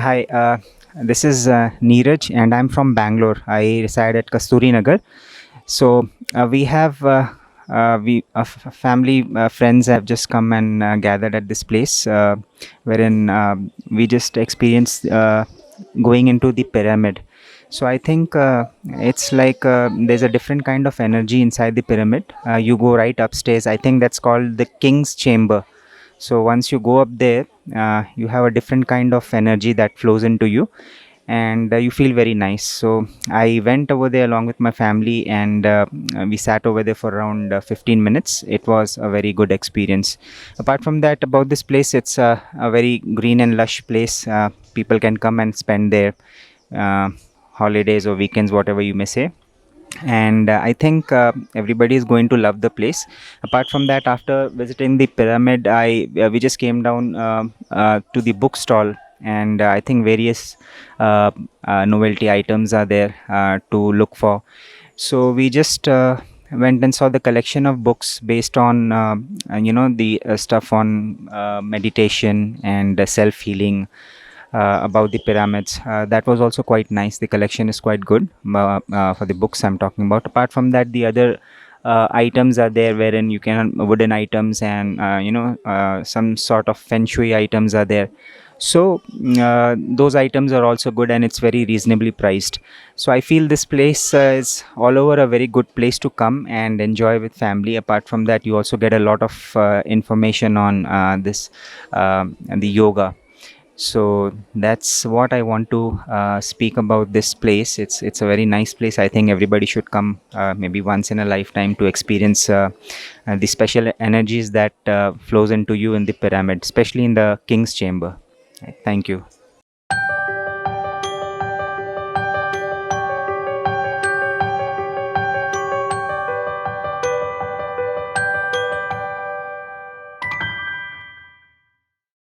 Hi, this is Neeraj, and I'm from Bangalore. I reside at Kasturi Nagar. So we have we family friends have just come and gathered at this place, wherein we just experienced going into the pyramid. So I think it's like there's a different kind of energy inside the pyramid. You go right upstairs. I think that's called the King's Chamber. So once you go up there, you have a different kind of energy that flows into you, and you feel very nice. So I went over there along with my family, and we sat over there for around 15 minutes. It was a very good experience. Apart from that, about this place, it's a very green and lush place. People can come and spend their uh, holidays or weekends, whatever you may say. And I think everybody is going to love the place. Apart from that, after visiting the pyramid, I we just came down to the bookstall, and I think various novelty items are there to look for. So we just went and saw the collection of books based on the stuff on meditation and self healing, about the pyramids. That was also quite nice. The collection is quite good for the books I'm talking about. Apart from that, the other items are there, wherein you can wooden items and some sort of feng shui items are there. So those items are also good, and it's very reasonably priced. So I feel this place is all over a very good place to come and enjoy with family. Apart from that, you also get a lot of information on this the yoga. So that's what I want to speak about this place. It's a very nice place. I think everybody should come maybe once in a lifetime to experience the special energies that flows into you in the pyramid, especially in the King's Chamber. Thank you.